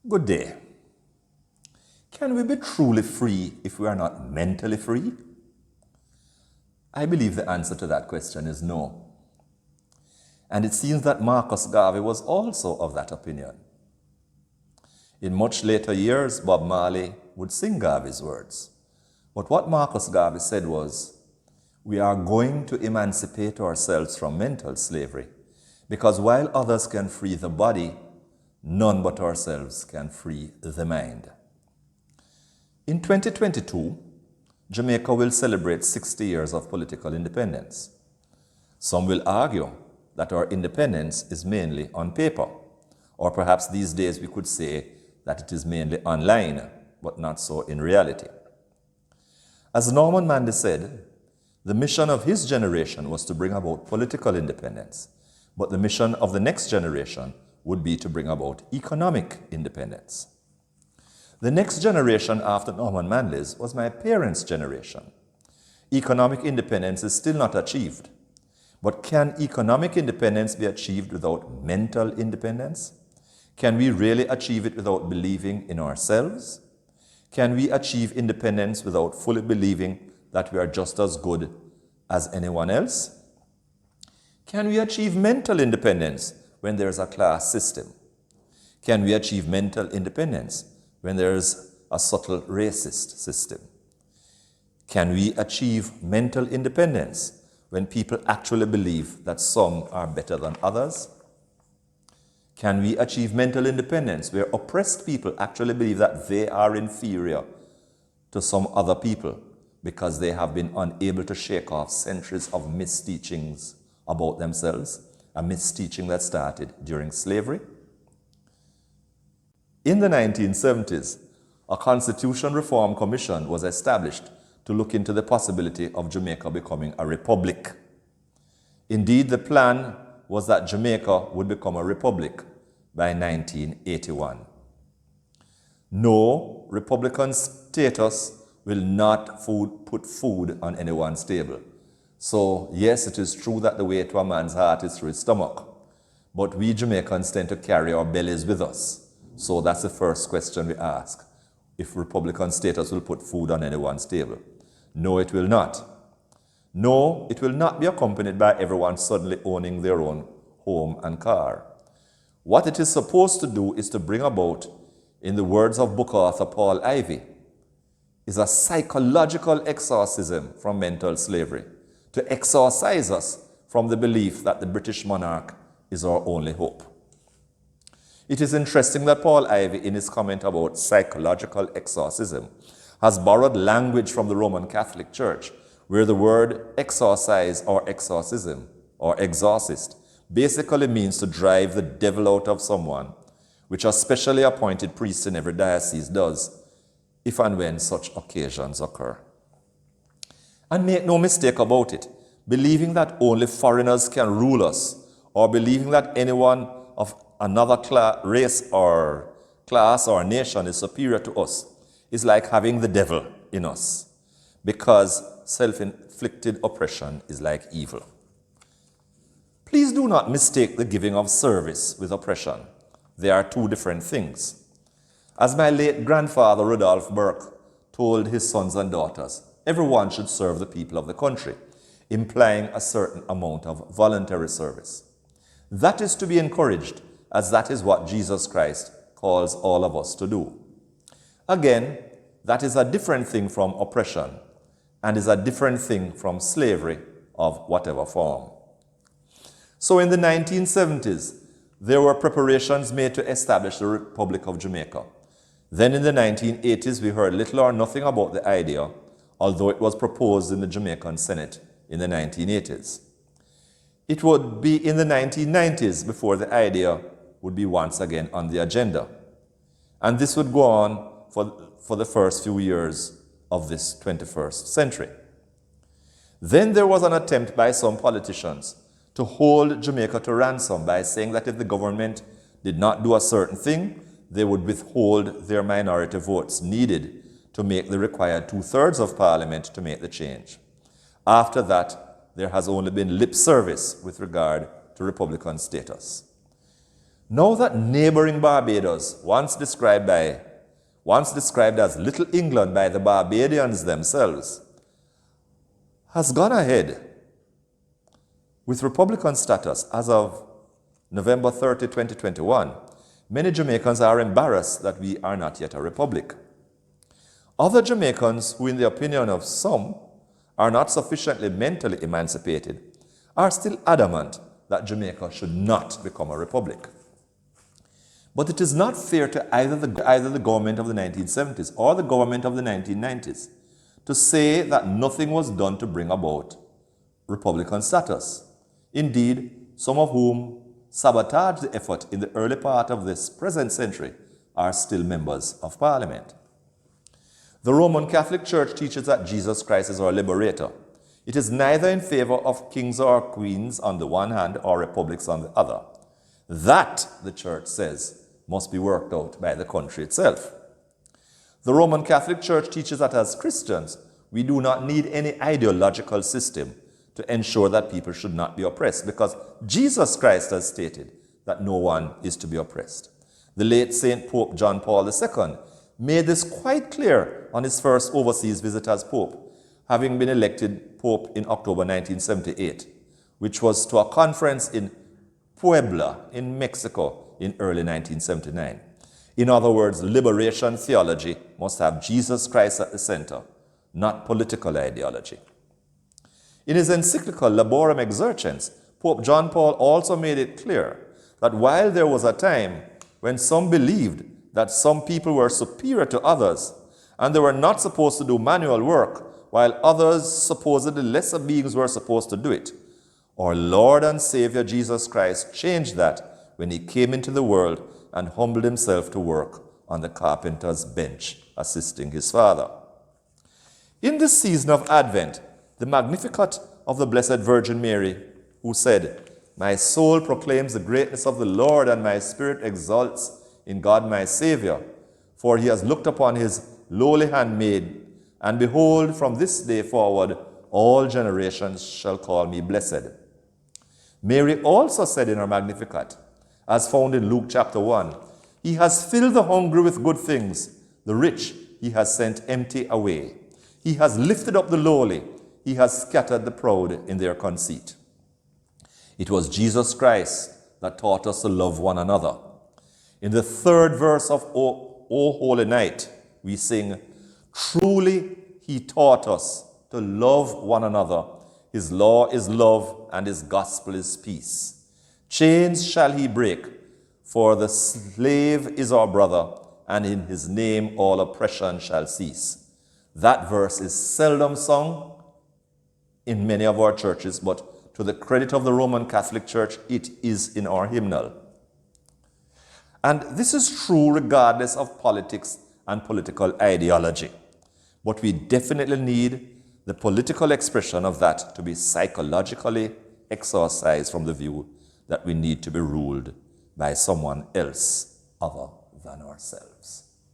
Good day. Can we be truly free if we are not mentally free? I believe the answer to that question is no. And it seems that Marcus Garvey was also of that opinion. In much later years, Bob Marley would sing Garvey's words. But what Marcus Garvey said was, we are going to emancipate ourselves from mental slavery, because while others can free the body, none but ourselves can free the mind. In 2022, Jamaica will celebrate 60 years of political independence. Some will argue that our independence is mainly on paper, or perhaps these days we could say that it is mainly online, but not so in reality. As Norman Manley said, the mission of his generation was to bring about political independence, but the mission of the next generation would be to bring about economic independence. The next generation after Norman Manley's was my parents' generation. Economic independence is still not achieved, but can economic independence be achieved without mental independence? Can we really achieve it without believing in ourselves? Can we achieve independence without fully believing that we are just as good as anyone else? Can we achieve mental independence when there is a class system? Can we achieve mental independence when there is a subtle racist system? Can we achieve mental independence when people actually believe that some are better than others? Can we achieve mental independence where oppressed people actually believe that they are inferior to some other people because they have been unable to shake off centuries of misteachings about themselves, a misteaching that started during slavery? In the 1970s, a Constitution Reform Commission was established to look into the possibility of Jamaica becoming a republic. Indeed, the plan was that Jamaica would become a republic by 1981. No, Republican status will not put food on anyone's table. So yes, it is true that the way to a man's heart is through his stomach, but we Jamaicans tend to carry our bellies with us. So that's the first question we ask, if Republican status will put food on anyone's table. No, it will not. No, it will not be accompanied by everyone suddenly owning their own home and car. What it is supposed to do is to bring about, in the words of book author Paul Ivy, is a psychological exorcism from mental slavery, to exorcise us from the belief that the British monarch is our only hope. It is interesting that Paul Ivy, in his comment about psychological exorcism, has borrowed language from the Roman Catholic Church, where the word exorcise or exorcism or exorcist basically means to drive the devil out of someone, which a specially appointed priest in every diocese does, if and when such occasions occur. And make no mistake about it, believing that only foreigners can rule us, or believing that anyone of another race or class or nation is superior to us is like having the devil in us, because self-inflicted oppression is like evil. Please do not mistake the giving of service with oppression. They are two different things. As my late grandfather Rudolph Burke told his sons and daughters, everyone should serve the people of the country, implying a certain amount of voluntary service. That is to be encouraged, as that is what Jesus Christ calls all of us to do. Again, that is a different thing from oppression, and is a different thing from slavery of whatever form. So in the 1970s, there were preparations made to establish the Republic of Jamaica. Then in the 1980s, we heard little or nothing about the idea, although it was proposed in the Jamaican Senate in the 1980s. It would be in the 1990s before the idea would be once again on the agenda. And this would go on for the first few years of this 21st century. Then there was an attempt by some politicians to hold Jamaica to ransom by saying that if the government did not do a certain thing, they would withhold their minority votes needed to make the required 2/3 of Parliament to make the change. After that, there has only been lip service with regard to Republican status. Now that neighboring Barbados, once described as Little England by the Barbadians themselves, has gone ahead with Republican status as of November 30, 2021, many Jamaicans are embarrassed that we are not yet a republic. Other Jamaicans who, in the opinion of some, are not sufficiently mentally emancipated, are still adamant that Jamaica should not become a republic. But it is not fair to either the government of the 1970s or the government of the 1990s to say that nothing was done to bring about Republican status. Indeed, some of whom sabotaged the effort in the early part of this present century are still members of Parliament. The Roman Catholic Church teaches that Jesus Christ is our liberator. It is neither in favor of kings or queens on the one hand or republics on the other. That, the Church says, must be worked out by the country itself. The Roman Catholic Church teaches that as Christians, we do not need any ideological system to ensure that people should not be oppressed, because Jesus Christ has stated that no one is to be oppressed. The late St. Pope John Paul II made this quite clear on his first overseas visit as Pope, having been elected Pope in October 1978, which was to a conference in Puebla in Mexico in early 1979. In other words, liberation theology must have Jesus Christ at the center, not political ideology. In his encyclical Laborem Exercens, Pope John Paul also made it clear that while there was a time when some believed that some people were superior to others and they were not supposed to do manual work while others, supposedly lesser beings, were supposed to do it, our Lord and Savior Jesus Christ changed that when he came into the world and humbled himself to work on the carpenter's bench, assisting his Father. In this season of Advent, the Magnificat of the Blessed Virgin Mary, who said, "My soul proclaims the greatness of the Lord, and my spirit exults in God my Savior, for he has looked upon his lowly handmaid, and behold, from this day forward, all generations shall call me blessed." Mary also said in her Magnificat, as found in Luke chapter 1, "He has filled the hungry with good things, the rich he has sent empty away. He has lifted up the lowly, he has scattered the proud in their conceit." It was Jesus Christ that taught us to love one another. In the third verse of O Holy Night, we sing, "Truly he taught us to love one another. His law is love, and his gospel is peace. Chains shall he break, for the slave is our brother, and in his name all oppression shall cease." That verse is seldom sung in many of our churches, but to the credit of the Roman Catholic Church, it is in our hymnal. And this is true regardless of politics and political ideology. But we definitely need the political expression of that to be psychologically exorcised from the view that we need to be ruled by someone else other than ourselves.